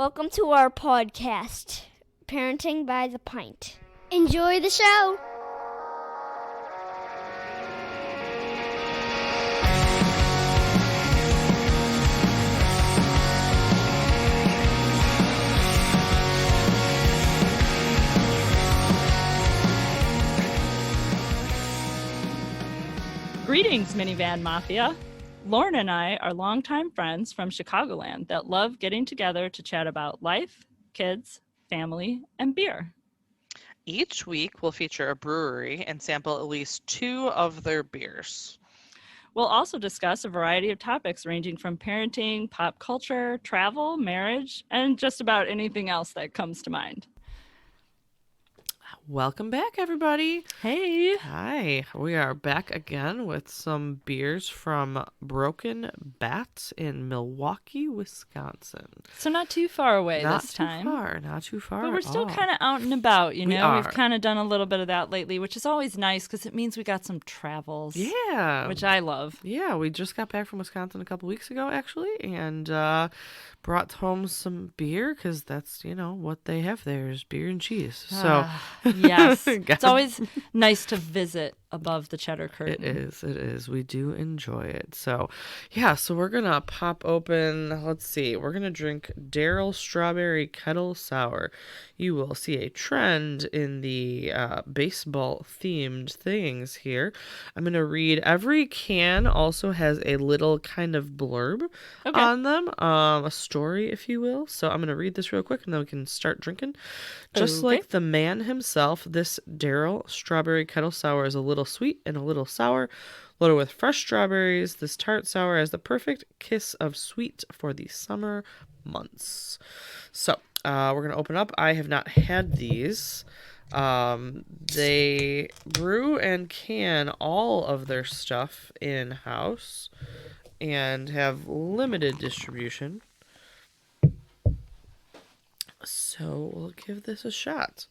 Welcome to our podcast, Parenting by the Pint. Enjoy the show. Greetings, Minivan Mafia. Lauren and I are longtime friends from Chicagoland that love getting together to chat about life, kids, family, and beer. Each week, we'll feature a brewery and sample at least 2 of their beers. We'll also discuss a variety of topics ranging from parenting, pop culture, travel, marriage, and just about anything else that comes to mind. Welcome back, everybody. Hey. Hi. We are back again with some beers from Broken Bat in Milwaukee, Wisconsin. So not too far away this time. Not too far. But we're still kind of out and about, you know? We've are. kind of done a little bit of that lately, which is always nice because it means we got some travels. Yeah. Which I love. Yeah, we just got back from Wisconsin a couple weeks ago, actually, and brought home some beer because that's, what they have there is beer and cheese. So, yes. It's always nice to visit above the cheddar curtain. It is. We do enjoy it. So, yeah, so we're going to pop open, let's see, we're going to drink Darryl Strawberry Kettle Sour. You will see a trend in the baseball-themed things here. I'm going to read, every can also has a little kind of blurb on them, a story, if you will. So I'm going to read this real quick, and then we can start drinking. Just like the man himself, this Darryl Strawberry Kettle Sour is a little sweet and a little sour. Loaded with fresh strawberries, this tart sour has the perfect kiss of sweet for the summer months. So, we're going to open up. I have not had these. They brew and can all of their stuff in-house and have limited distribution. So, we'll give this a shot.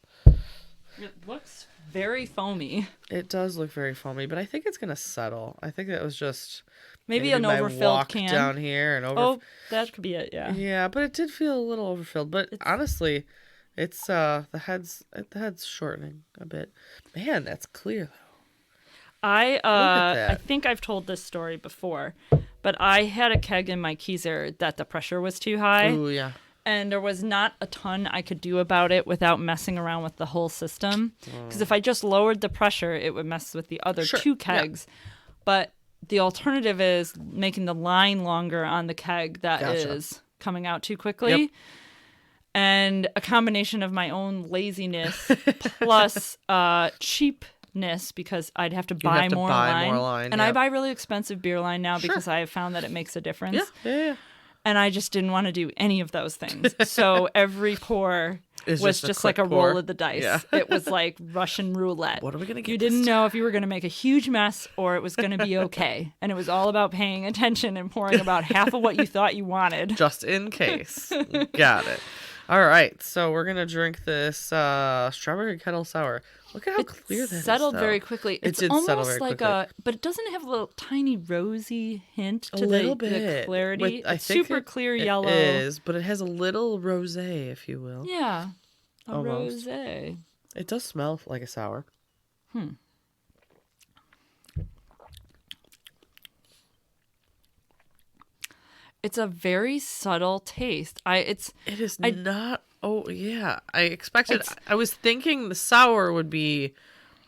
It looks very foamy. It does look very foamy, but I think it's going to settle. I think that was just maybe an overfilled walk can down here and Oh, that could be it. Yeah. Yeah, but it did feel a little overfilled. But honestly, it's the head's shortening a bit. Man, that's clear though. I think I've told this story before, but I had a keg in my Keyser that the pressure was too high. Ooh, yeah. And there was not a ton I could do about it without messing around with the whole system. Because if I just lowered the pressure, it would mess with the other 2 kegs. Yeah. But the alternative is making the line longer on the keg that is coming out too quickly. Yep. And a combination of my own laziness plus cheapness, because I'd have to buy more line. And I buy really expensive beer line now because I have found that it makes a difference. Yeah. And I just didn't want to do any of those things. So every pour was just like a roll of the dice. Yeah. It was like Russian roulette. What are we going to get? You didn't know if you were going to make a huge mess or it was going to be okay. And it was all about paying attention and pouring about half of what you thought you wanted. Just in case. Got it. All right. So we're going to drink this Strawberry Kettle Sour. Look at how clear that is. It settled very quickly. It did settle very quickly. But it doesn't have a little tiny rosy hint to the clarity. It's super clear yellow. It is, but it has a little rosé, if you will. Yeah, rosé. It does smell like a sour. It's a very subtle taste. It is not. Oh, yeah. I expected. I was thinking the sour would be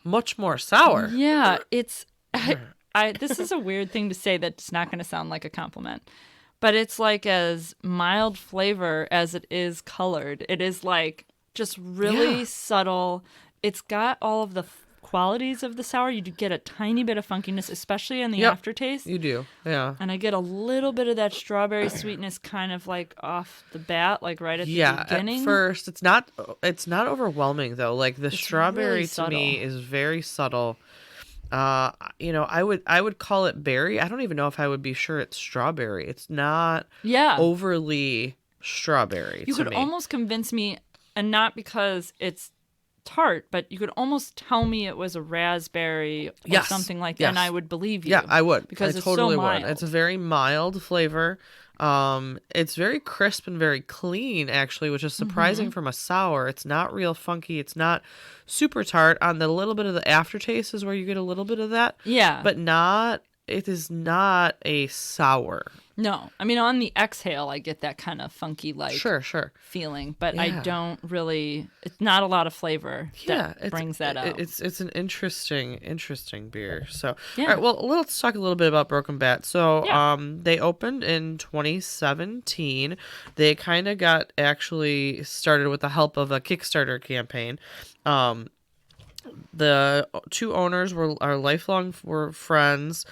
much more sour. Yeah, it's. This is a weird thing to say that's not going to sound like a compliment, but it's like as mild flavor as it is colored. It is like just really subtle. It's got all of the qualities of the sour. You do get a tiny bit of funkiness, especially in the aftertaste. You do, yeah. And I get a little bit of that strawberry sweetness kind of like off the bat, like right at the beginning. At first. It's not overwhelming though. Like the strawberry really to me is very subtle. I would call it berry. I don't even know if I would be sure it's strawberry. It's not overly strawberry. You could almost convince me, and not because it's tart, but you could almost tell me it was a raspberry or something like that, and I would believe you. Yeah, I would. Because I it's totally so mild. would. It's a very mild flavor. It's very crisp and very clean, actually, which is surprising from a sour. It's not real funky. It's not super tart. On the little bit of the aftertaste is where you get a little bit of that. Yeah. But it is not a sour. No. I mean, on the exhale, I get that kind of funky, like, Sure. feeling. But Yeah. I don't really, it's not a lot of flavor that brings that out. It's an interesting beer. So, Yeah. all right, well, let's talk a little bit about Broken Bat. So, Yeah. they opened in 2017. They kind of got actually started with the help of a Kickstarter campaign. The two owners are lifelong friends.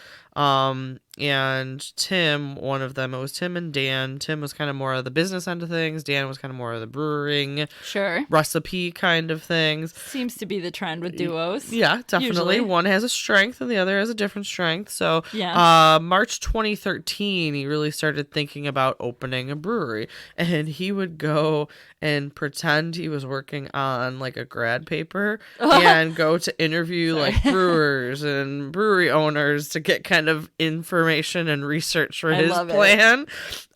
And Tim, one of them, it was Tim and Dan. Tim was kind of more of the business end of things. Dan was kind of more of the brewing, Sure. recipe kind of things. Seems to be the trend with duos. Yeah, definitely. Usually. One has a strength and the other has a different strength. So, Yeah. March 2013, he really started thinking about opening a brewery. And he would go and pretend he was working on like a grad paper and go to interview like brewers and brewery owners to get kind of information and research for his plan.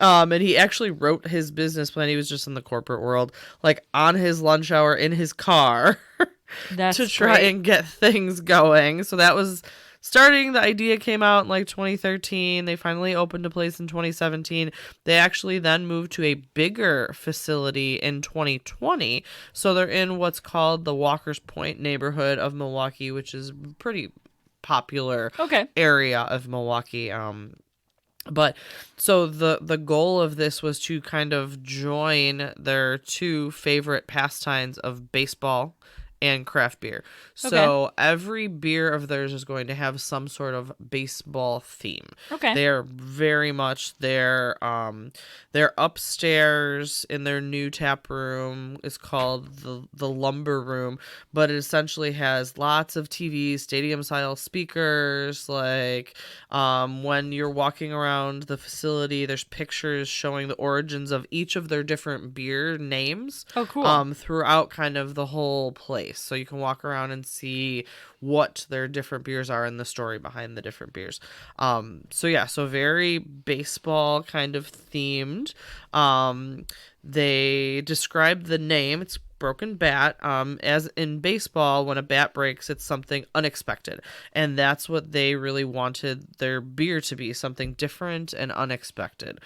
And he actually wrote his business plan. He was just in the corporate world, like on his lunch hour in his car to try and get things going. So that was starting. The idea came out in like 2013. They finally opened a place in 2017. They actually then moved to a bigger facility in 2020. So they're in what's called the Walker's Point neighborhood of Milwaukee, which is pretty popular area of Milwaukee. But so the goal of this was to kind of join their two favorite pastimes of baseball and craft beer. So every beer of theirs is going to have some sort of baseball theme. Okay. They're very much they're upstairs in their new tap room is called the Lumber Room, but it essentially has lots of TVs, stadium style speakers. Like when you're walking around the facility, there's pictures showing the origins of each of their different beer names. Oh, cool. Throughout kind of the whole place. So you can walk around and see what their different beers are and the story behind the different beers. So very baseball kind of themed. They described the name. It's Broken Bat. As in baseball, when a bat breaks, it's something unexpected. And that's what they really wanted their beer to be, something different and unexpected.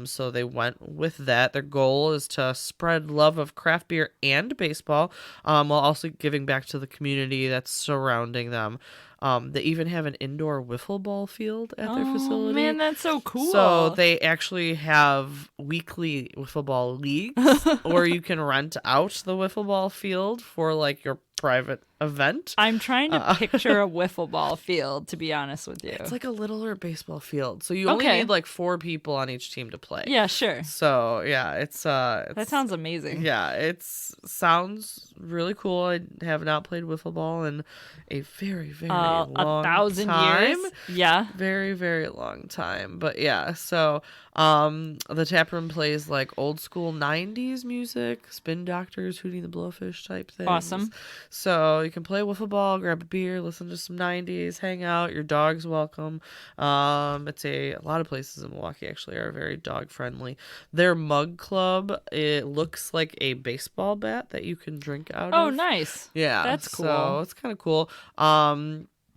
So they went with that. Their goal is to spread love of craft beer and baseball, while also giving back to the community that's surrounding them. They even have an indoor wiffle ball field at their facility. Oh, man, that's so cool. So they actually have weekly wiffle ball leagues where you can rent out the wiffle ball field for like your private event. I'm trying to picture a wiffle ball field, to be honest with you. It's like a littler baseball field. So you only need like 4 people on each team to play. Yeah, sure. So yeah, it's that sounds amazing. Yeah, it sounds really cool. I have not played wiffle ball in a very, very long 1,000 time. years. Yeah. Very, very long time. But yeah, so the tap room plays like old school 90s music, Spin Doctors, Hootie and the Blowfish type things. Awesome. So you can play wiffle ball, grab a beer, listen to some 90s, hang out. Your dog's welcome. It's a lot of places in Milwaukee actually are very dog friendly. Their mug club, it looks like a baseball bat that you can drink out of. Oh, nice. Yeah, that's cool. So it's kind of cool.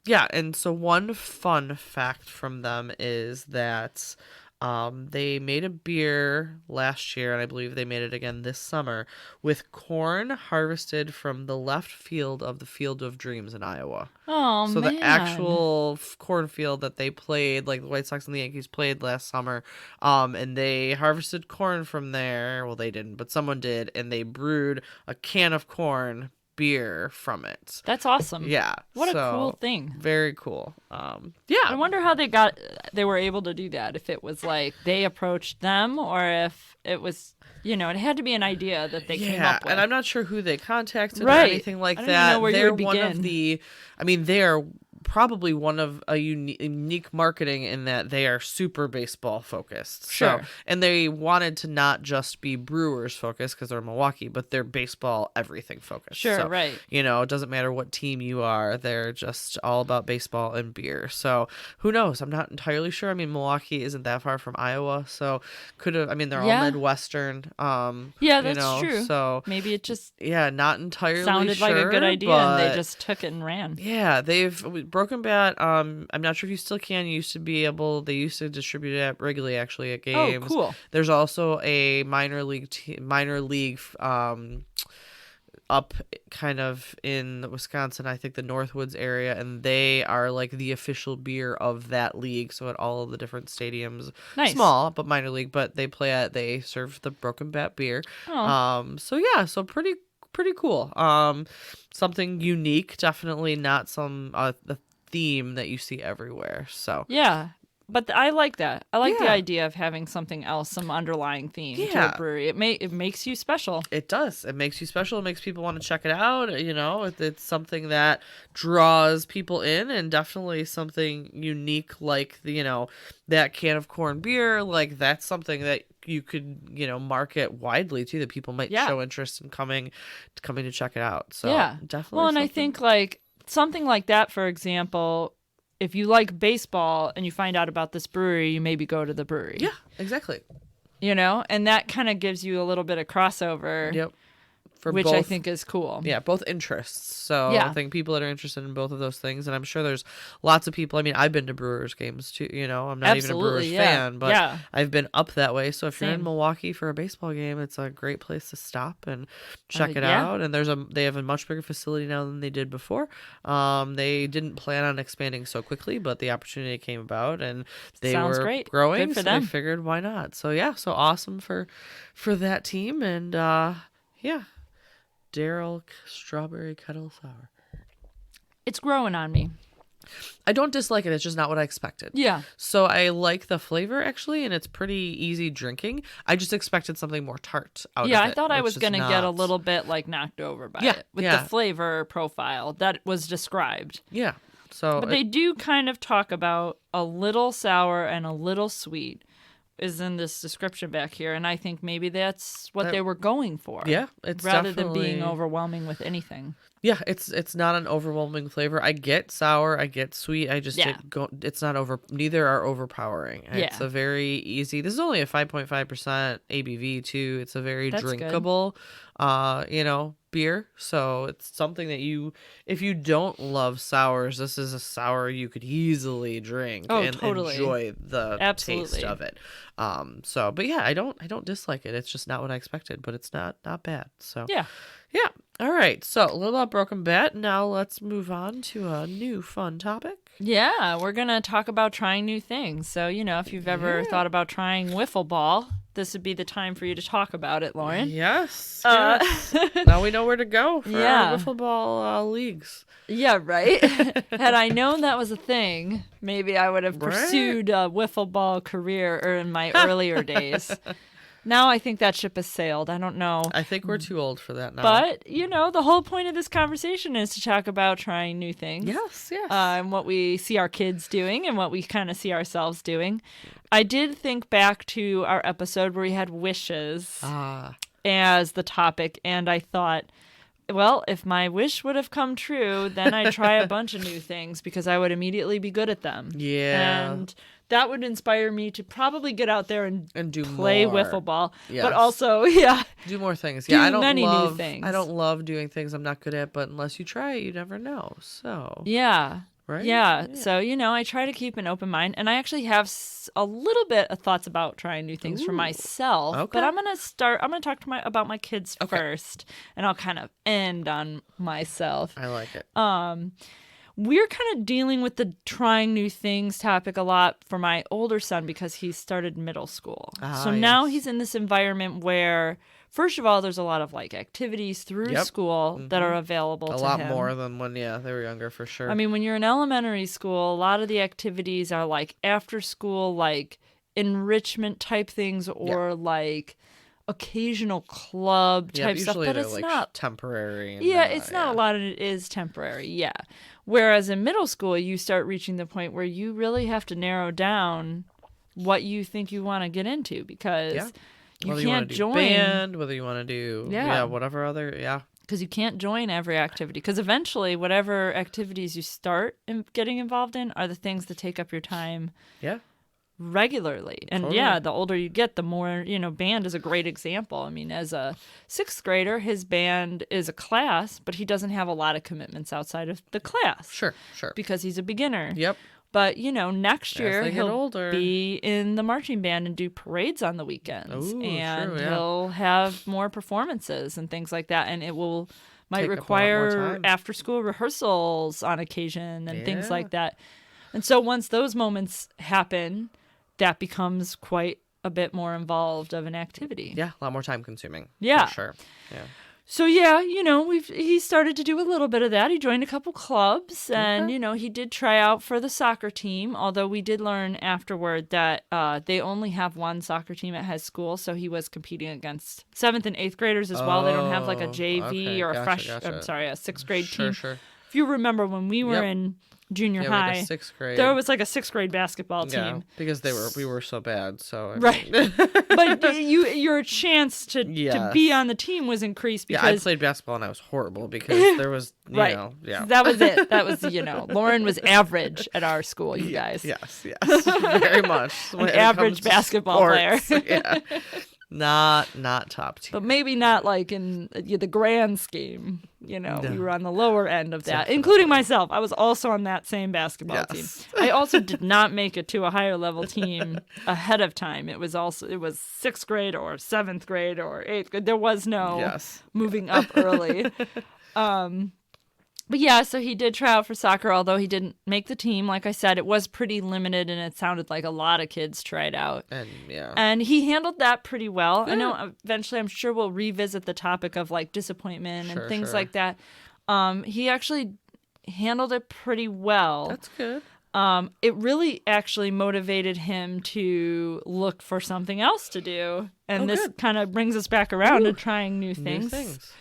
Yeah, and so one fun fact from them is that they made a beer last year, and I believe they made it again this summer, with corn harvested from the left field of the Field of Dreams in Iowa. Oh, so man. the actual cornfield that they played, like the White Sox and the Yankees played last summer, and they harvested corn from there. Well, they didn't, but someone did, and they brewed a can of corn beer from it. That's awesome. Yeah. What a cool thing. Very cool. Yeah. I wonder how they were able to do that. If it was like they approached them, or if it was, it had to be an idea that they came up with. And I'm not sure who they contacted or Right. anything like I don't that. even know where you They're would one begin. of the, they are probably one of a unique marketing in that they are super baseball focused. Sure. So, and they wanted to not just be Brewers focused because they're Milwaukee, but they're baseball everything focused. Sure, so, right. You know, it doesn't matter what team you are. They're just all about baseball and beer. So who knows? I'm not entirely sure. I mean, Milwaukee isn't that far from Iowa. So could have, I mean, they're all Midwestern. Yeah, that's true. So maybe it just not entirely sounded sure, like a good idea and they just took it and ran. Yeah, Broken Bat. I'm not sure if you still can. They used to distribute it regularly actually at games. Oh, cool. There's also a minor league up kind of in Wisconsin, I think the Northwoods area, and they are like the official beer of that league. So at all of the different stadiums, nice. Small but minor league, but they serve the Broken Bat beer. Oh. So pretty cool. Something unique, definitely not some the theme that you see everywhere. So yeah. But I like that. I like the idea of having something else, some underlying theme to a brewery. It makes you special. It does. It makes you special. It makes people want to check it out. You know, it's something that draws people in, and definitely something unique, like that can of corn beer. Like that's something that you could market widely too, that people might show interest in coming to check it out. So definitely. Well, and I think like something like that, for example. If you like baseball and you find out about this brewery, you maybe go to the brewery. Yeah, exactly. And that kind of gives you a little bit of crossover. Yep. Which I think is cool. Yeah, both interests. So I think people that are interested in both of those things, and I'm sure there's lots of people. I mean, I've been to Brewers games too. I'm not even a Brewers fan, but I've been up that way. So if you're in Milwaukee for a baseball game, it's a great place to stop and check it out. And they have a much bigger facility now than they did before. They didn't plan on expanding so quickly, but the opportunity came about, and they were great. growing. Good for so them. they figured, why not? So so awesome for that team, and Daryl Strawberry Kettle Sour. It's growing on me. I don't dislike it. It's just not what I expected. Yeah. So I like the flavor actually, and it's pretty easy drinking. I just expected something more tart out of it. Yeah, I thought I was going to get a little bit like knocked over by it with the flavor profile that was described. Yeah. But they do kind of talk about a little sour and a little sweet is in this description back here, and I think maybe that's what they were going for. Yeah, it's rather than being overwhelming with anything. Yeah, it's not an overwhelming flavor. I get sour, I get sweet. I just it's not over. Neither are overpowering. It's a very easy. This is only a 5.5% ABV too. It's a very drinkable, beer. So it's something that if you don't love sours, this is a sour you could easily drink and enjoy the taste of it. But yeah, I don't dislike it. It's just not what I expected, but it's not bad. So yeah. All right. So a little about Broken Bat. Now let's move on to a new fun topic. Yeah, we're gonna talk about trying new things. So if you've ever thought about trying wiffle ball, this would be the time for you to talk about it, Lauren. Yes. Now we know where to go for our wiffle ball leagues. Yeah, right. Had I known that was a thing, maybe I would have pursued a wiffle ball career in my earlier days. Now I think that ship has sailed. I don't know. I think we're too old for that now. But, the whole point of this conversation is to talk about trying new things. Yes. And what we see our kids doing and what we kind of see ourselves doing. I did think back to our episode where we had wishes as the topic, and I thought, well, if my wish would have come true, then I'd try a bunch of new things because I would immediately be good at them. Yeah. And that would inspire me to probably get out there and do play more. Wiffle ball. Yes. But also, do more things. Do I don't many love new things. I don't love doing things I'm not good at, but unless you try it, you never know. So yeah. Right? Yeah. So, I try to keep an open mind. And I actually have a little bit of thoughts about trying new things for myself. Okay. But I'm going to talk about my kids first. And I'll kind of end on myself. I like it. We're kind of dealing with the trying new things topic a lot for my older son because he started middle school. So now he's in this environment where, first of all, there's a lot of activities through school that are available to him. A lot more than when they were younger, for sure. I mean, when you're in elementary school, a lot of the activities are after school, enrichment type things or occasional club type stuff, usually but they're it's like not temporary. And, it's not a lot of it is temporary. Yeah. Whereas in middle school, you start reaching the point where you really have to narrow down what you think you want to get into, because you whether can't join band, whether you want to do whatever other because you can't join every activity, because eventually whatever activities you start getting involved in are the things that take up your time regularly. And Totally. the older you get, the more, band is a great example. I mean, as a 6th grader, his band is a class, but he doesn't have a lot of commitments outside of the class. Sure. Because he's a beginner. Yep. But, next year he'll older. be in the marching band and do parades on the weekends. Ooh, and true, he'll have more performances and things like that. And it might Take up a lot more require time. after school rehearsals on occasion and things like that. And so once those moments happen, that becomes quite a bit more involved of an activity. Yeah, a lot more time consuming. Yeah. For sure. Yeah. So he started to do a little bit of that. He joined a couple clubs, and he did try out for the soccer team. Although we did learn afterward that they only have one soccer team at his school, so he was competing against 7th and 8th graders as well. They don't have like a JV or a 6th grade team. Sure. If you remember when we were in junior high, like a 6th grade. there was like a 6th grade basketball team. Because we were so bad. So Right. But your chance to be on the team was increased because I played basketball and I was horrible because there was That was it. That was Lauren was average at our school, you guys. Yes. Very much. An average basketball player. Yeah. Not top tier. But maybe not like in the grand scheme. We were on the lower end of that, including myself. I was also on that same basketball team. I also did not make it to a higher level team ahead of time. It was 6th grade or 7th grade or 8th grade. There was no moving up early. But so he did try out for soccer, although he didn't make the team. Like I said, it was pretty limited, and it sounded like a lot of kids tried out. And he handled that pretty well. Good. I know eventually I'm sure we'll revisit the topic of like disappointment and things like that. He actually handled it pretty well. That's good. It really actually motivated him to look for something else to do. And this kind of brings us back around to trying new things.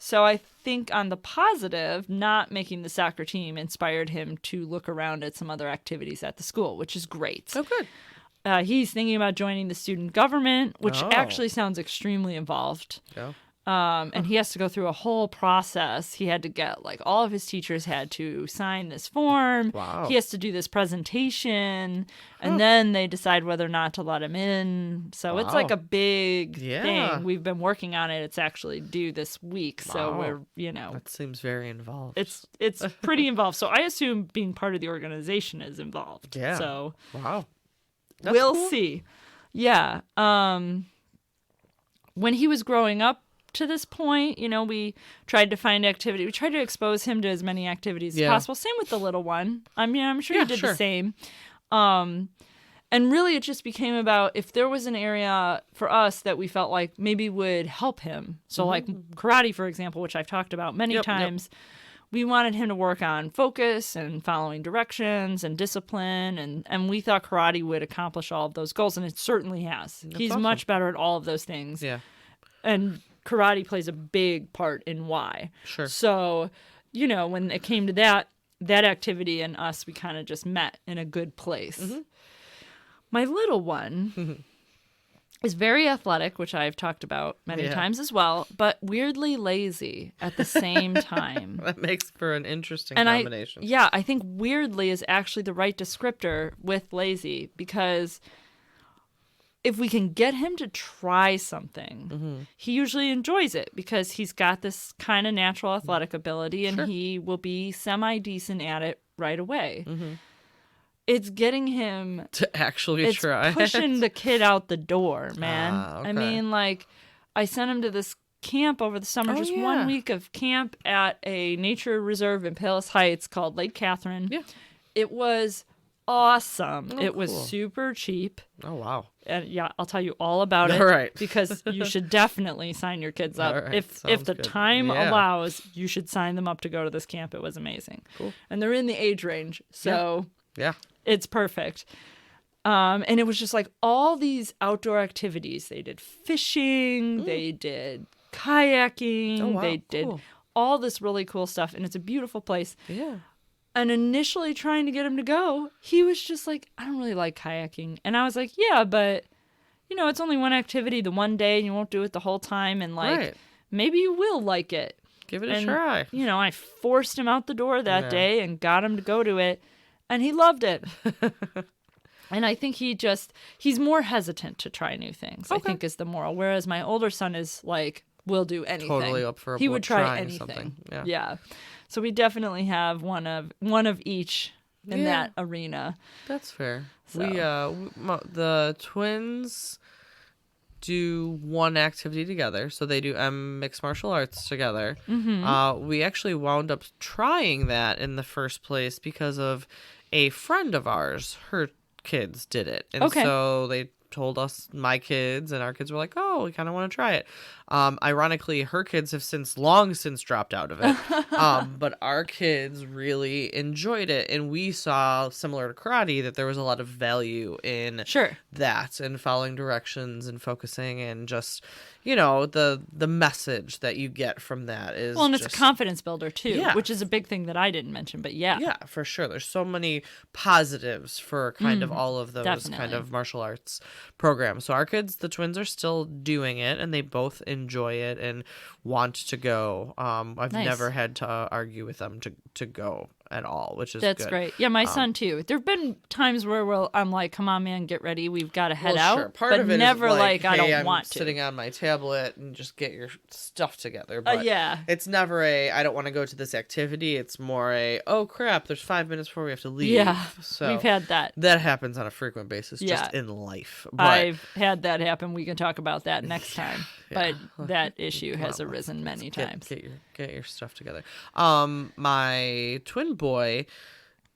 So I think on the positive, not making the soccer team inspired him to look around at some other activities at the school, which is great. Oh, good. He's thinking about joining the student government, which actually sounds extremely involved. Yeah. And he has to go through a whole process. He had to get, like, all of his teachers had to sign this form. Wow. He has to do this presentation, and then they decide whether or not to let him in. So it's like a big thing. We've been working on it. It's actually due this week. So we're, That seems very involved. It's pretty involved. So I assume being part of the organization is involved. Yeah. So That's we'll cool. see. Yeah. When he was growing up, to this point, we tried to find activity. We tried to expose him to as many activities as possible. Same with the little one. I mean, I'm sure you did the same. And really, it just became about if there was an area for us that we felt like maybe would help him. So like karate, for example, which I've talked about many times, we wanted him to work on focus and following directions and discipline. And we thought karate would accomplish all of those goals. And it certainly has. He's awesome. much better at all of those things. Yeah. And karate plays a big part in why. Sure. So, when it came to that activity and us, we kind of just met in a good place. My little one is very athletic, which I've talked about many times as well, but weirdly lazy at the same time. That makes for an interesting combination. I think weirdly is actually the right descriptor with lazy, because if we can get him to try something, he usually enjoys it because he's got this kind of natural athletic ability, and he will be semi-decent at it right away. It's getting him to actually try. It's pushing the kid out the door, man. Okay. I mean, like, I sent him to this camp over the summer, 1 week of camp at a nature reserve in Palos Heights called Lake Catherine. Yeah. It was awesome. It was super cheap. Oh, wow. And I'll tell you all about it. All right. Because you should definitely sign your kids up. Right. If the time allows, you should sign them up to go to this camp. It was amazing. Cool. And they're in the age range, so it's perfect. And it was just like all these outdoor activities. They did fishing, they did kayaking, Oh, wow. they did Cool. all this really cool stuff. And it's a beautiful place. Yeah. And initially trying to get him to go, he was just like, I don't really like kayaking. And I was like, yeah, but, it's only one activity the one day and you won't do it the whole time. And like, maybe you will like it. Give it a try. I forced him out the door that day and got him to go to it. And he loved it. And I think he's more hesitant to try new things, I think is the moral. Whereas my older son is like, will do anything. Totally up for he would try anything. Something. Yeah. So we definitely have one of each in that arena. That's fair. So. The twins do one activity together. So they do mixed martial arts together. Mm-hmm. We actually wound up trying that in the first place because of a friend of ours. Her kids did it. And so they told us, my kids, and our kids were like, oh, we kind of want to try it. Ironically, her kids have long since dropped out of it. But our kids really enjoyed it. And we saw, similar to karate, that there was a lot of value in that and following directions and focusing and just, the message that you get from that is and it's a confidence builder too, which is a big thing that I didn't mention, but yeah, for sure. There's so many positives for kind of all of those kind of martial arts programs. So our kids, the twins, are still doing it, and they both enjoy it and want to go. I've never had to argue with them to go at all, which is that's good. Great. Yeah, my son too. There've been times where I'm like, "Come on, man, get ready. We've got to head out." Sure. Part but of it never is like, I hey, don't I'm want to. sitting on my tablet and just get your stuff together. But it's never I don't want to go to this activity. It's more oh crap, there's 5 minutes before we have to leave. Yeah, so we've had that. That happens on a frequent basis, just in life. But I've had that happen. We can talk about that next time. But that issue has arisen many times. Get your stuff together. My twin boy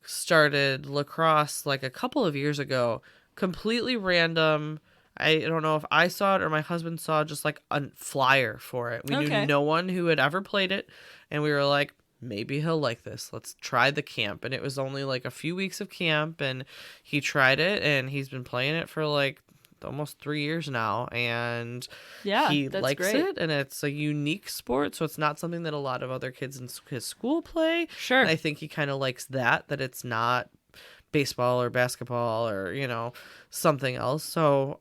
started lacrosse like a couple of years ago, completely random. I don't know if I saw it or my husband saw just like a flyer for it. We knew no one who had ever played it, and we were like, maybe he'll like this. Let's try the camp. And it was only like a few weeks of camp, and he tried it, and he's been playing it for like almost 3 years now, and he likes it, and it's a unique sport, so it's not something that a lot of other kids in his school play. Sure. And I think he kind of likes that it's not baseball or basketball or something else. So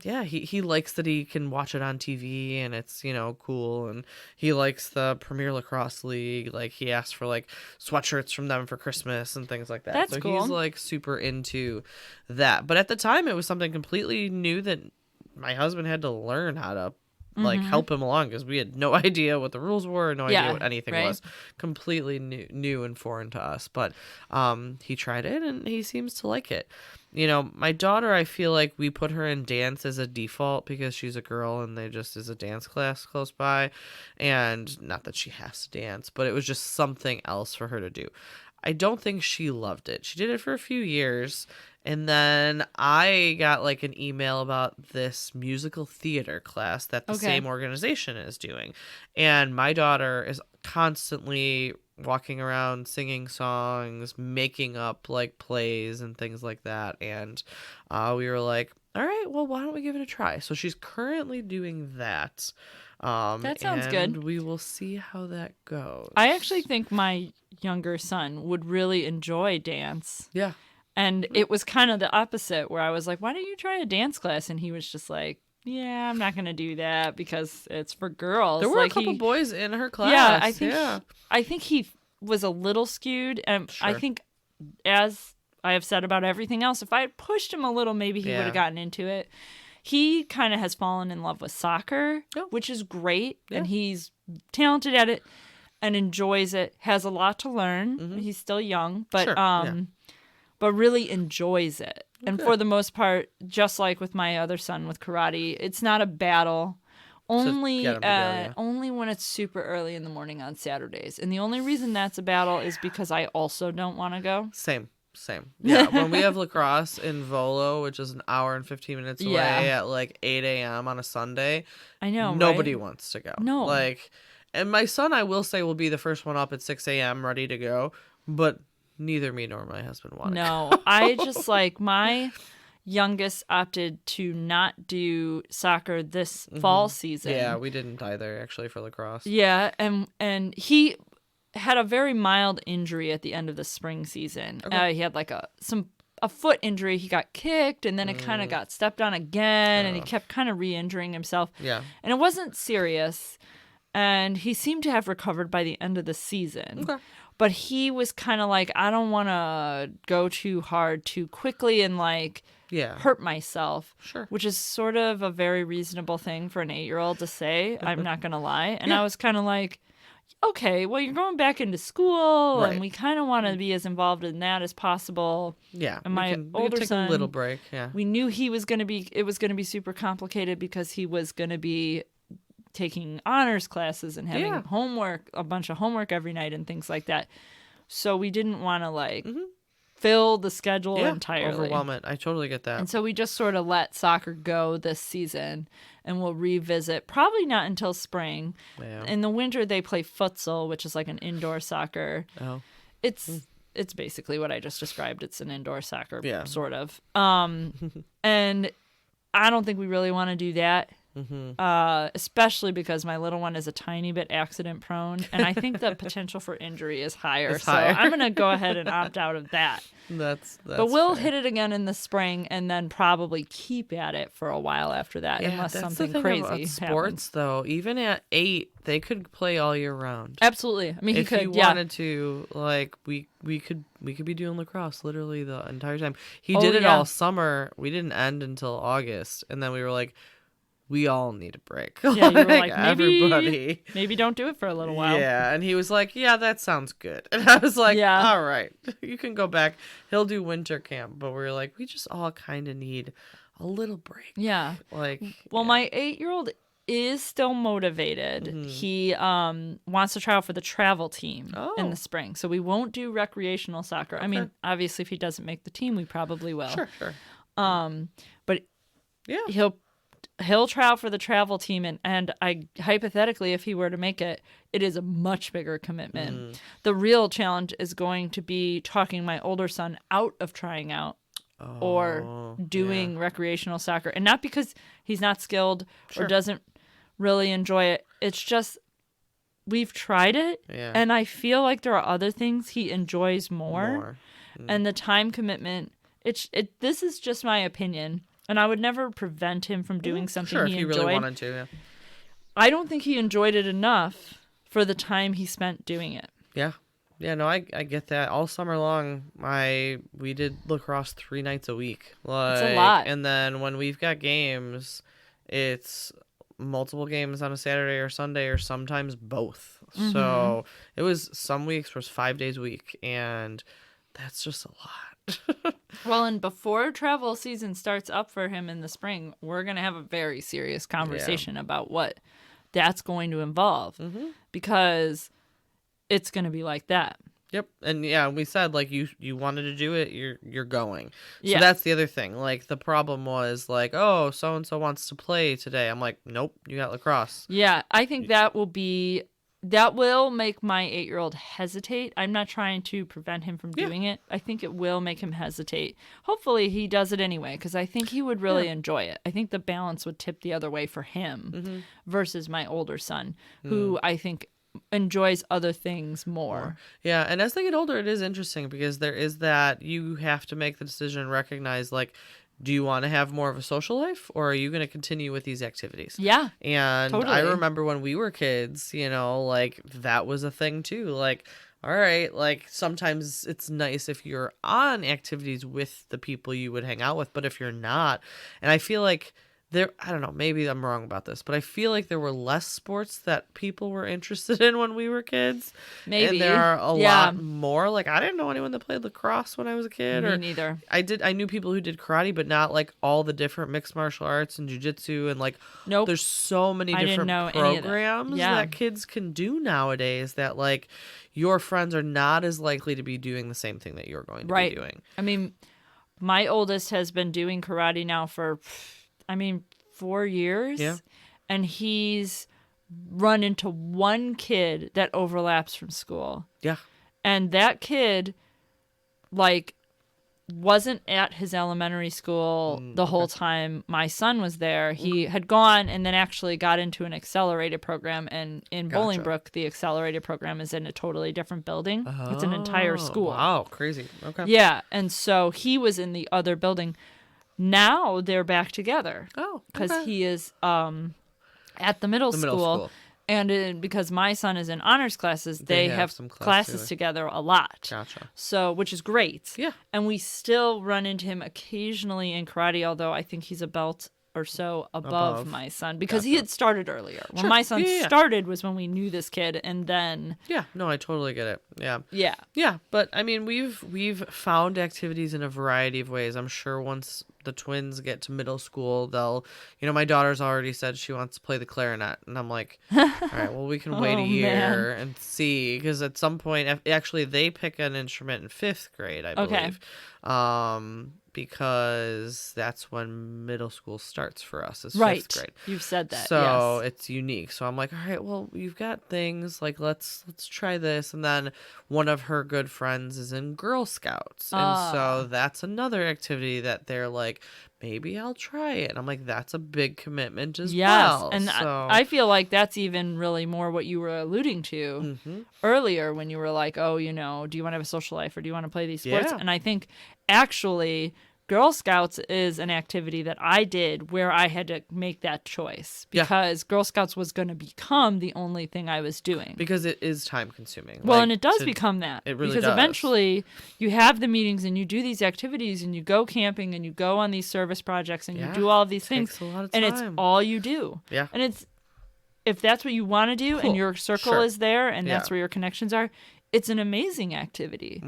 he likes that he can watch it on TV, and it's cool, and he likes the Premier Lacrosse League. Like, he asked for like sweatshirts from them for Christmas and things like that. That's cool. He's like super into that. But at the time, it was something completely new that my husband had to learn how to like help him along, because we had no idea what the rules were, no idea what anything was. Completely new and foreign to us. But he tried it, and he seems to like it. My daughter, I feel like we put her in dance as a default because she's a girl, and there just is a dance class close by. And not that she has to dance, but it was just something else for her to do. I don't think she loved it. She did it for a few years, and then I got like an email about this musical theater class that the same organization is doing. And my daughter is constantly walking around singing songs, making up like plays and things like that. And we were like, all right, well, why don't we give it a try? So she's currently doing that. That sounds good. We will see how that goes. I actually think my younger son would really enjoy dance. Yeah. And it was kind of the opposite, where I was like, why don't you try a dance class? And he was just like, yeah, I'm not going to do that because it's for girls. There were like, a couple boys in her class. Yeah, I think he was a little skewed. And I think, as I have said about everything else, if I had pushed him a little, maybe he would have gotten into it. He kind of has fallen in love with soccer, which is great. Yeah. And he's talented at it and enjoys it, has a lot to learn. Mm-hmm. He's still young, but but really enjoys it. Okay. And for the most part, just like with my other son with karate, it's not a battle. Only when it's super early in the morning on Saturdays. And the only reason that's a battle is because I also don't want to go. Same. Yeah, when we have lacrosse in Volo, which is an hour and 15 minutes away at like 8 a.m. on a Sunday, I know, nobody wants to go. No. Like, and my son, I will say, will be the first one up at 6 a.m. ready to go, but neither me nor my husband want to go. I just like my youngest opted to not do soccer this fall season. Yeah, we didn't either, actually, for lacrosse. Yeah, and he had a very mild injury at the end of the spring season. Okay. He had like a foot injury. He got kicked, and then it kind of got stepped on again, and he kept kind of re-injuring himself. Yeah. And it wasn't serious, and he seemed to have recovered by the end of the season. Okay. But he was kind of like, I don't want to go too hard too quickly and like hurt myself. Sure. Which is sort of a very reasonable thing for an 8-year-old to say. I'm not going to lie. And I was kind of like, okay, well, you're going back into school, and we kind of want to be as involved in that as possible. Yeah. And my older take son, a little break. Yeah. we knew it was going to be super complicated because he was going to be taking honors classes and having homework, a bunch of homework every night and things like that. So we didn't want to like fill the schedule entirely. Overwhelm it. I totally get that. And so we just sort of let soccer go this season, and we'll revisit probably not until spring. Yeah. In the winter they play futsal, which is like an indoor soccer. Oh. It's basically what I just described. It's an indoor soccer sort of. And I don't think we really want to do that. Especially because my little one is a tiny bit accident prone, and I think the potential for injury is higher. So I'm going to go ahead and opt out of that. That's but we'll fair. hit it again in the spring, and then probably keep at it for a while after that, unless that's something the thing crazy about happens. sports, though, even at 8, they could play all year round. Absolutely. I mean, if he could. you wanted to, like, we could be doing lacrosse literally the entire time. He did it all summer. We didn't end until August, and then we were like, we all need a break. Yeah, you were like, everybody. maybe don't do it for a little while. Yeah, and he was like, yeah, that sounds good. And I was like, all right, you can go back. He'll do winter camp. But we were like, we just all kind of need a little break. Yeah. Like, well, my 8-year-old is still motivated. He wants to try out for the travel team in the spring. So we won't do recreational soccer. Okay. I mean, obviously, if he doesn't make the team, we probably will. Sure. But he'll try out for the travel team, and I hypothetically, if he were to make it, it is a much bigger commitment. The real challenge is going to be talking my older son out of trying out or doing recreational soccer. And not because he's not skilled or doesn't really enjoy it. It's just we've tried it, and I feel like there are other things he enjoys more. And the time commitment, this is just my opinion. And I would never prevent him from doing something he enjoyed. Sure, if he really wanted to, I don't think he enjoyed it enough for the time he spent doing it. Yeah. Yeah, no, I get that. All summer long, we did lacrosse 3 nights a week. It's a lot. And then when we've got games, it's multiple games on a Saturday or Sunday or sometimes both. So it was some weeks was 5 days a week, and that's just a lot. Well, and before travel season starts up for him in the spring, we're going to have a very serious conversation about what that's going to involve because it's going to be like that. Yep. And we said like you wanted to do it, you're going. So that's the other thing. Like the problem was like, oh, so and so wants to play today. I'm like, nope, you got lacrosse. Yeah, I think that will make my 8-year-old hesitate. I'm not trying to prevent him from doing it. I think it will make him hesitate. Hopefully he does it anyway, because I think he would really enjoy it. I think the balance would tip the other way for him versus my older son, who I think enjoys other things more. Yeah, and as they get older, it is interesting because there is that you have to make the decision and recognize, like, do you want to have more of a social life, or are you going to continue with these activities? Yeah. And totally. I remember when we were kids, like, that was a thing too. Like, all right, like, sometimes it's nice if you're on activities with the people you would hang out with, but if you're not, and I feel like I don't know, maybe I'm wrong about this, but I feel like there were less sports that people were interested in when we were kids. Maybe. And there are a lot more. Like, I didn't know anyone that played lacrosse when I was a kid. Me neither. I knew people who did karate, but not like all the different mixed martial arts and jiu-jitsu and like, there's so many different programs that kids can do nowadays that like your friends are not as likely to be doing the same thing that you're going to be doing. I mean, my oldest has been doing karate now for 4 years. Yeah. And he's run into one kid that overlaps from school. Yeah. And that kid, like, wasn't at his elementary school the whole time my son was there. He had gone and then actually got into an accelerated program. And in Bolingbrook, the accelerated program is in a totally different building. It's an entire school. Wow, crazy. Okay. Yeah. And so he was in the other building. Now they're back together. Oh, because he is at the middle school. And because my son is in honors classes, they have some classes together a lot. Gotcha. So, which is great. Yeah. And we still run into him occasionally in karate, although I think he's a belt or so above my son because he had started earlier. When my son started was when we knew this kid, and then no, I totally get it. Yeah. But I mean, we've found activities in a variety of ways. I'm sure once the twins get to middle school, they'll, my daughter's already said she wants to play the clarinet, and I'm like, all right, well, we can wait a year and see, because at some point, actually, they pick an instrument in 5th grade, I believe. Because that's when middle school starts for us, is 5th grade. You've said that. So it's unique. So I'm like, all right, well, you've got things like let's try this. And then one of her good friends is in Girl Scouts, and so that's another activity that they're like, maybe I'll try it. And I'm like, that's a big commitment as well. And I feel like that's even really more what you were alluding to earlier when you were like, oh, do you want to have a social life or do you want to play these sports? And I think actually Girl Scouts is an activity that I did where I had to make that choice because Girl Scouts was going to become the only thing I was doing. Because it is time consuming. Well, and it does become that. It really because does. Eventually you have the meetings and you do these activities and you go camping and you go on these service projects and you do all of these things. Takes a lot of and time. it's all you do. Yeah. And if that's what you want to do and your circle is there and that's where your connections are, it's an amazing activity.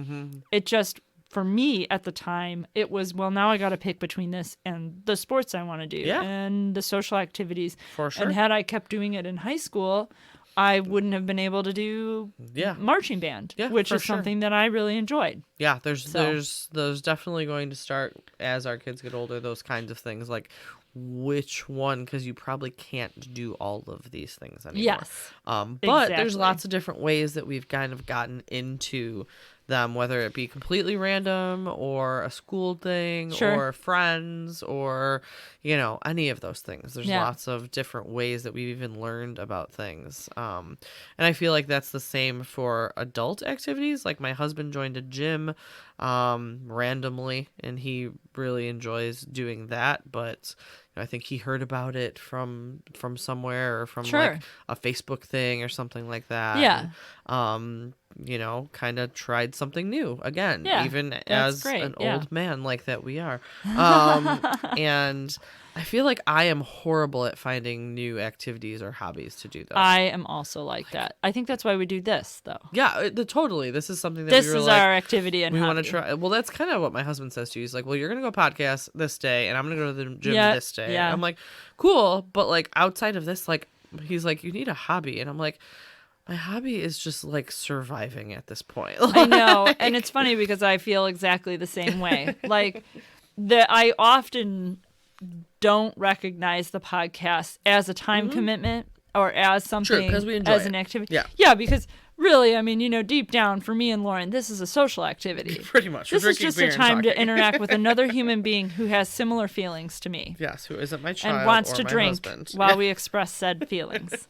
It just, for me at the time, it was, well, now I got to pick between this and the sports I want to do and the social activities. For sure. And had I kept doing it in high school, I wouldn't have been able to do marching band, which is something that I really enjoyed. Yeah, there's definitely going to start as our kids get older, those kinds of things, like which one, because you probably can't do all of these things anymore. Yes. But there's lots of different ways that we've kind of gotten into them, whether it be completely random or a school thing or friends or any of those things. There's lots of different ways that we've even learned about things, and I feel like that's the same for adult activities. Like my husband joined a gym randomly, and he really enjoys doing that, but I think he heard about it from somewhere or from like a Facebook thing or something like that. And, kind of tried something new again, even as an old man like that we are. And I feel like I am horrible at finding new activities or hobbies to do, though. I am also like that. I think that's why we do this, though. Yeah, totally. This is something that this we were is like, our activity and we hobby. want to try. Well, that's kind of what my husband says to you. He's like, well, you're going to go podcast this day, and I'm going to go to the gym this day. Yeah. And I'm like, cool. But like outside of this, like, he's like, you need a hobby. And I'm like, my hobby is just like surviving at this point. I know. And it's funny because I feel exactly the same way. Like I often don't recognize the podcast as a time commitment or as something we enjoy as an activity. Yeah, because really, I mean, deep down for me and Lauren, this is a social activity. Pretty much. This is just a time to interact with another human being who has similar feelings to me. Yes, who isn't my child and wants or to my drink husband. while we express said feelings.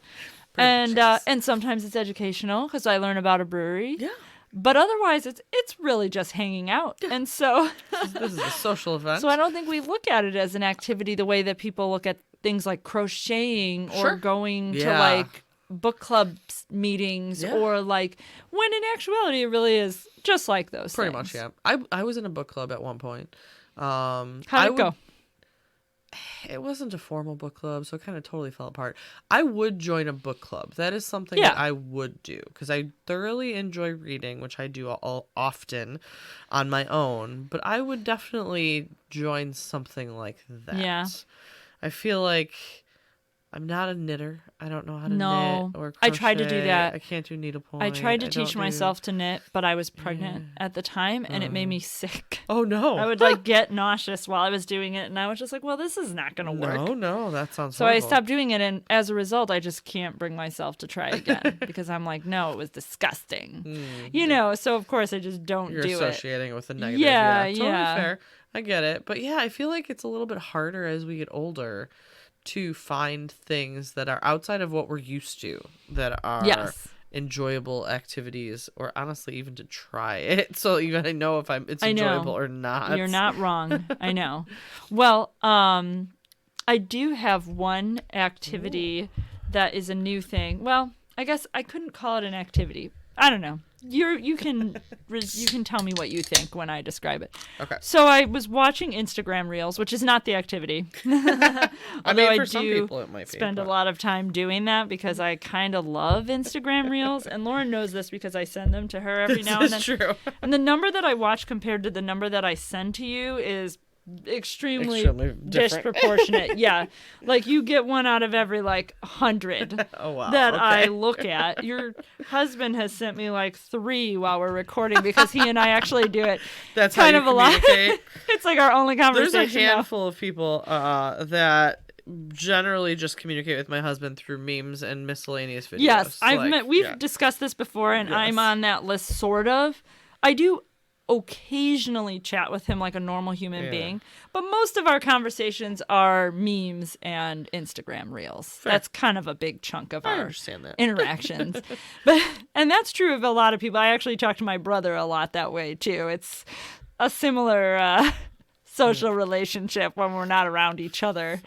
And sometimes it's educational because I learn about a brewery. Yeah. But otherwise, it's really just hanging out. Yeah. And so this is a social event. So I don't think we look at it as an activity the way that people look at things like crocheting or going to like book club meetings or like, when in actuality, it really is just like those Pretty things. much, yeah. I was in a book club at one point. How'd it go? It wasn't a formal book club, so it kind of totally fell apart. I would join a book club. That is something that I would do because I thoroughly enjoy reading, which I do often on my own. But I would definitely join something like that. Yeah. I feel like I'm not a knitter. I don't know how to No, knit or crochet. I tried to do that. I can't do needlepoint. I tried to I teach don't myself to knit, but I was pregnant at the time, and it made me sick. Oh, no. I would like get nauseous while I was doing it, and I was just like, well, this is not going to work. No, that sounds So horrible. I stopped doing it, and as a result, I just can't bring myself to try again because I'm like, no, it was disgusting. You know, so of course I just don't You're do it. associating it with the negative. Yeah, Totally yeah. fair. I get it. But yeah, I feel like it's a little bit harder as we get older to find things that are outside of what we're used to, that are Yes. enjoyable activities, or honestly even to try it. So you gotta know if it's I know. enjoyable or not. You're not wrong. I know. Well, I do have one activity that is a new thing. Well, I guess I couldn't call it an activity. I don't know. You can tell me what you think when I describe it. Okay. So I was watching Instagram Reels, which is not the activity. I Although mean, for some people it might be. spend a lot of time doing that because I kind of love Instagram Reels, and Lauren knows this because I send them to her every now and then. This is true. And the number that I watch compared to the number that I send to you is extremely different. disproportionate. Yeah, like you get one out of every like 100 Oh, wow. that Okay. I look at. Your husband has sent me like 3 while we're recording because he and I actually do it. That's kind how of you a lot. communicate. It's like our only There's conversation. a now. handful of people that generally just communicate with my husband through memes and miscellaneous videos. Yes, we've yeah. discussed this before, and Yes. I'm on that list, sort of. I do occasionally chat with him like a normal human being, but most of our conversations are memes and Instagram Reels. Fair. That's kind of a big chunk of I our understand that. interactions. And that's true of a lot of people. I actually talk to my brother a lot that way too. It's a similar social relationship when we're not around each other.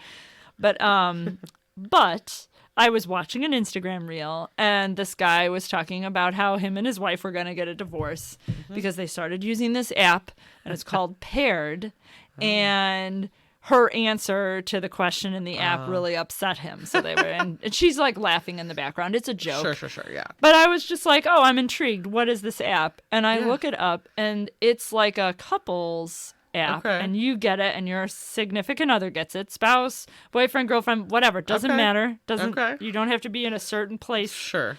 But I was watching an Instagram Reel, and this guy was talking about how him and his wife were going to get a divorce because they started using this app, and it's called Paired. And her answer to the question in the app really upset him. So they were, and she's like laughing in the background. It's a joke. Sure, yeah. But I was just like, oh, I'm intrigued. What is this app? And I look it up, and it's like a couples app, Okay. and you get it, and your significant other gets it, spouse, boyfriend, girlfriend, whatever, doesn't Okay. matter, doesn't Okay. you don't have to be in a certain place, Sure.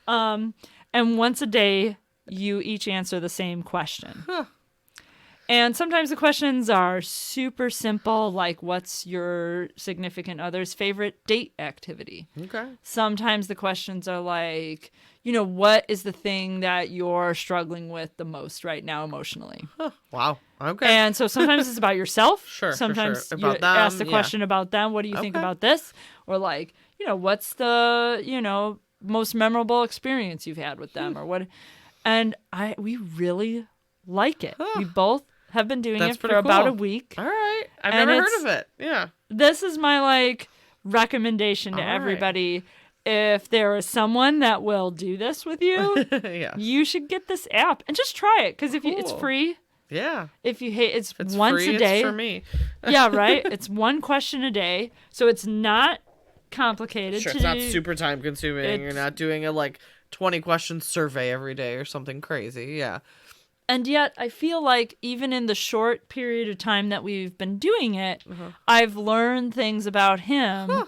and once a day you each answer the same question. And sometimes the questions are super simple, like what's your significant other's favorite date activity? Okay. Sometimes the questions are like, what is the thing that you're struggling with the most right now emotionally? Wow. Okay. And so sometimes it's about yourself. Sure. Sometimes About you them, ask the yeah. question about them. What do you think Okay. about this? Or like, what's the, most memorable experience you've had with them or what? And we really like it. We both have been doing That's it for pretty about cool. a week. All right. I've And never it's- heard of it. Yeah. This is my like recommendation to All right. everybody. If there is someone that will do this with you, Yeah. you should get this app and just try it because it's Cool. free. Yeah. If you hate, it's It's once free, a day. It's for me. Yeah, right. It's one question a day, so it's not complicated. Sure. to It's not do. super time consuming. You're It's- not doing a 20 question survey every day or something crazy. Yeah. And yet, I feel like even in the short period of time that we've been doing it, Uh-huh. I've learned things about him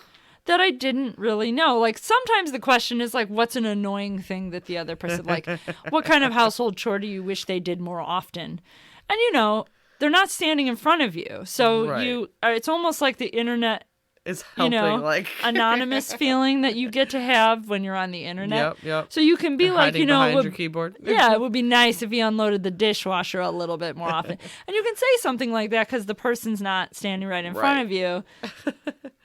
that I didn't really know. Like sometimes the question is like, what's an annoying thing that the other person like? What kind of household chore do you wish they did more often? And they're not standing in front of you, so Right. it's almost like the internet. It's helping, Anonymous feeling that you get to have when you're on the internet. Yep. So you can be They're like, hiding behind would- your keyboard. yeah, it would be nice if you unloaded the dishwasher a little bit more often. And you can say something like that because the person's not standing right in front Right. of you.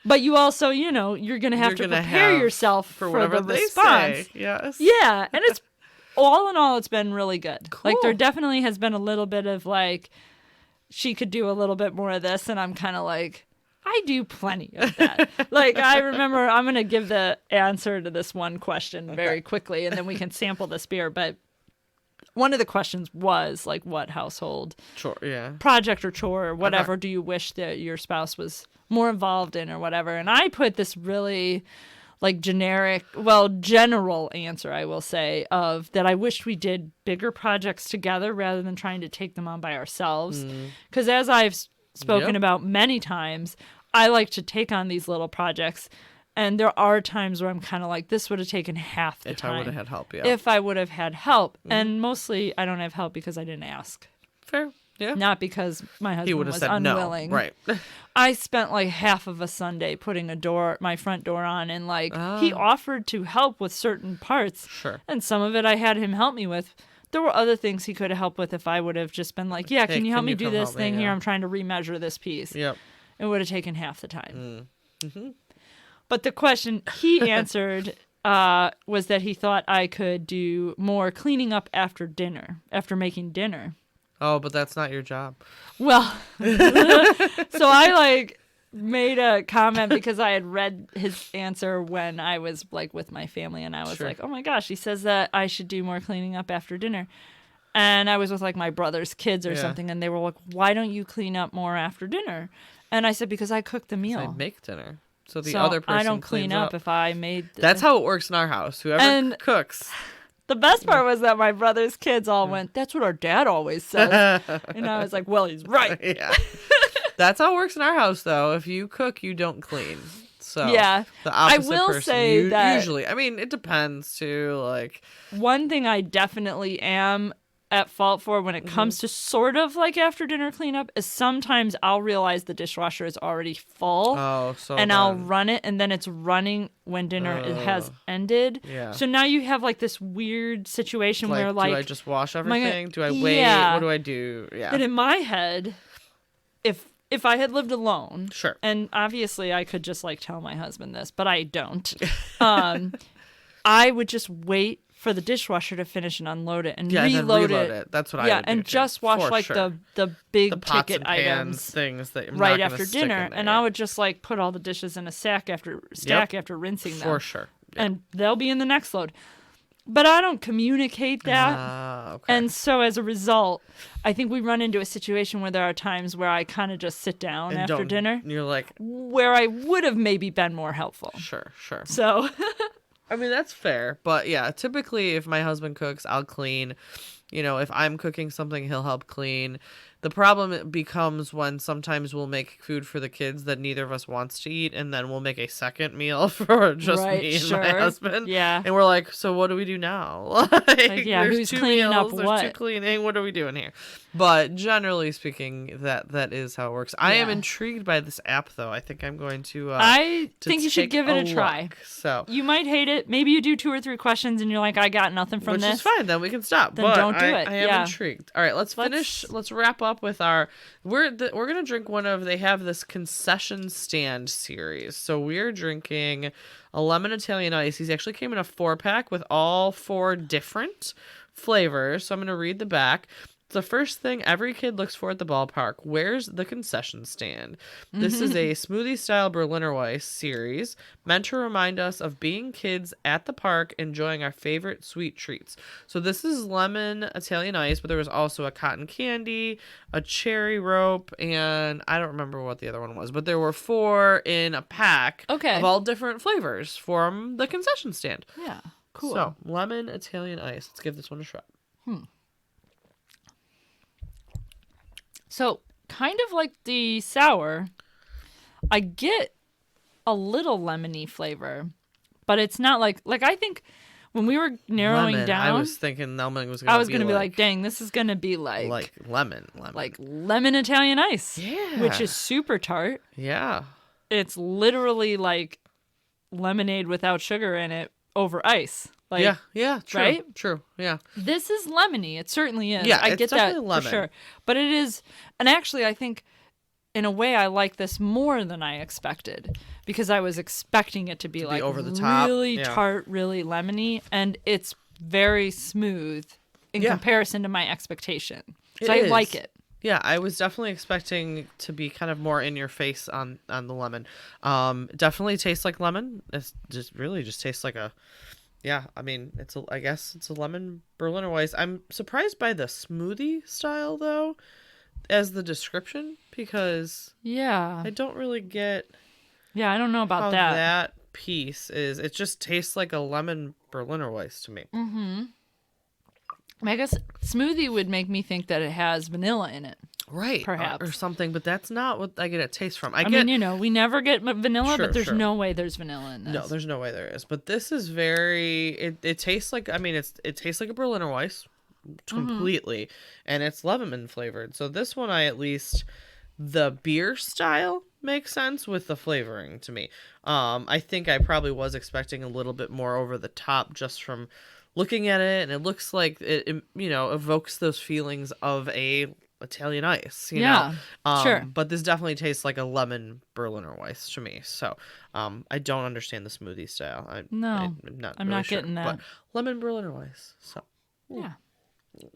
But you also, you're going to have You're to gonna prepare have yourself for for whatever the they response. say. Yes. Yeah, and it's all in all, it's been really good. Like there Cool. definitely has been a little bit of like, she could do a little bit more of this, and I'm kind of like, I do plenty of that. Like I remember, I'm going to give the answer to this one question very quickly, and then we can sample this beer. But one of the questions was like, what household Sure. Yeah. project or chore or whatever do you wish that your spouse was more involved in or whatever? And I put this really like general answer, I will say, of that I wished we did bigger projects together rather than trying to take them on by ourselves. Because as I've spoken Yep. about many times, I like to take on these little projects And there are times where I'm kind of like, this would have taken half the time. If I would have had help, yeah. If I would have had help. And mostly I don't have help because I didn't ask. Fair. Yeah. Not because my He husband would have was said unwilling. no. Right. I spent like half of a Sunday putting my front door on, and like he offered to help with certain parts. Sure. And some of it I had him help me with. There were other things he could have helped with if I would have just been like, yeah, hey, can you help me do come this help thing me? here? Yeah. I'm trying to remeasure this piece. Yep. It would have taken half the time. Mm-hmm. But the question he answered was that he thought I could do more cleaning up after making dinner. Oh, but that's not your job. Well, so I like made a comment because I had read his answer when I was like with my family, and I was Sure. like, oh my gosh, he says that I should do more cleaning up after dinner. And I was with like my brother's kids or something, and they were like, why don't you clean up more after dinner? And I said, because I cooked the meal. I make dinner. So the So other person I don't clean cleans up if I made. That's how it works in our house. Whoever And- cooks. The best part was that my brother's kids all went, that's what our dad always says. And I was like, well, he's right. Yeah. That's how it works in our house, though. If you cook, you don't clean. So Yeah. the opposite I will person, say that- usually. I mean, it depends too. Like, One thing I definitely am at fault for when it comes to sort of like after dinner cleanup is sometimes I'll realize the dishwasher is already full. And I'll run it, and then it's running when dinner has ended. Yeah. So now you have like this weird situation like, where like do I just wash am I gonna- everything? Do I wait? Yeah. What do I do? Yeah. And in my head, if I had lived alone, Sure. and obviously I could just like tell my husband this, but I don't. I would just wait for the dishwasher to finish and unload it and Yeah, reload and then it. That's what I Yeah, would do and too, just wash for like sure. the big the pots ticket and pans, items things that I'm right not gonna after stick dinner, in there, and yeah. I would just like put all the dishes in a stack after rinsing them. For sure. Yeah. And they'll be in the next load. But I don't communicate that. Okay. And so as a result, I think we run into a situation where there are times where I kind of just sit down And after don't- dinner You're like, where I would have maybe been more helpful. sure. So I mean, that's fair. But yeah, typically if my husband cooks, I'll clean. You know, if I'm cooking something, he'll help clean. The problem becomes when sometimes we'll make food for the kids that neither of us wants to eat, and then we'll make a second meal for just Right, me and sure. my husband. Yeah. And we're like, so what do we do now? Like, yeah, there's who's two cleaning up meals, there's what? two cleaning. What are we doing here? But generally speaking, that is how it works. I am Yeah. intrigued by this app, though. I think I'm going to. I to think you should take give it a try. look. So. You might hate it. Maybe you do 2 or 3 questions and you're like, I got nothing from Which this. is fine. Then we can stop. Then But don't do it. I am Yeah. intrigued. All right, let's finish. Let's wrap up with our. We're gonna drink one of. They have this concession stand series. So we're drinking a lemon Italian ice. These actually came in a 4-pack with all 4 different flavors. So I'm gonna read the back. The first thing every kid looks for at the ballpark: where's the concession stand? This is a smoothie style Berliner Weiss series meant to remind us of being kids at the park enjoying our favorite sweet treats. So this is lemon Italian ice, but there was also a cotton candy, a cherry rope, and I don't remember what the other one was, but there were 4 in a pack Okay. of all different flavors from the concession stand. Yeah. Cool. So lemon Italian ice. Let's give this one a shot. So, kind of like the sour, I get a little lemony flavor, but it's not like I think when we were narrowing Lemon. down, I was thinking lemon was gonna be like, dang, this is gonna be like lemon. lemon Italian ice, Yeah. which is super tart. Yeah. It's literally like lemonade without sugar in it over ice. Like, yeah, true, right? True, yeah. This is lemony. It certainly is. Yeah, I it's get that definitely lemon. for sure. But it is, and actually, I think in a way I like this more than I expected because I was expecting it to be like over the top, really yeah. tart, really lemony, and it's very smooth in Yeah. comparison to my expectation. It So I is. like it. Yeah, I was definitely expecting to be kind of more in your face on the lemon. Definitely tastes like lemon. It's just tastes like a. Yeah, I mean, I guess it's a lemon Berliner Weiss. I'm surprised by the smoothie style though, as the description, because Yeah. I don't really get Yeah, I don't know about how that. that piece is. It just tastes like a lemon Berliner Weiss to me. I guess smoothie would make me think that it has vanilla in it. Right. Perhaps. Or something, but that's not what I get a taste from. I mean, we never get vanilla, Sure, but there's sure. no way there's vanilla in this. No, there's no way there is. But this is very, it tastes like, I mean, it tastes like a Berliner Weiss completely, and it's lemon flavored. So this one, the beer style makes sense with the flavoring to me. I think I probably was expecting a little bit more over the top just from looking at it, and it looks like it evokes those feelings of a Italian ice, you know? Sure. But this definitely tastes like a lemon Berliner Weiss to me. So I don't understand the smoothie style. I'm not really sure, getting that. But lemon Berliner Weiss. So Yeah.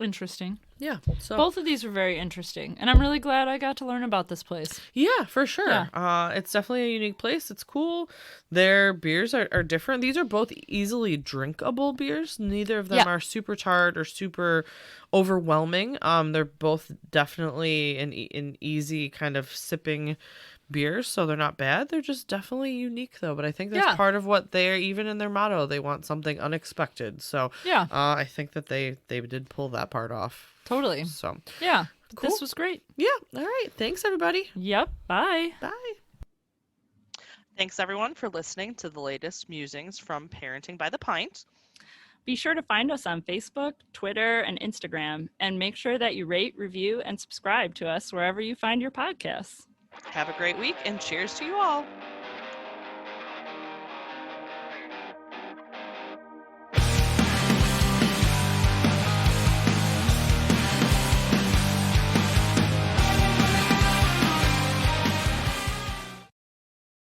Interesting. yeah. So Both of these were very interesting, and I'm really glad I got to learn about this place. yeah, for sure. Yeah. It's definitely a unique place. It's cool. Their beers are different. These are both easily drinkable beers. Neither of them are super tart or super overwhelming. They're both definitely an easy kind of sipping beers, so they're not bad. They're just definitely unique though. But I think that's part of what they're, even in their motto, they want something unexpected. So I think that they did pull that part off. Totally. So yeah, cool. This was great. Yeah. All right. Thanks everybody. Yep. Bye. Bye. Thanks everyone for listening to the latest musings from Parenting by the Pint. Be sure to find us on Facebook, Twitter, and Instagram, and make sure that you rate, review, and subscribe to us wherever you find your podcasts. Have a great week, and cheers to you all.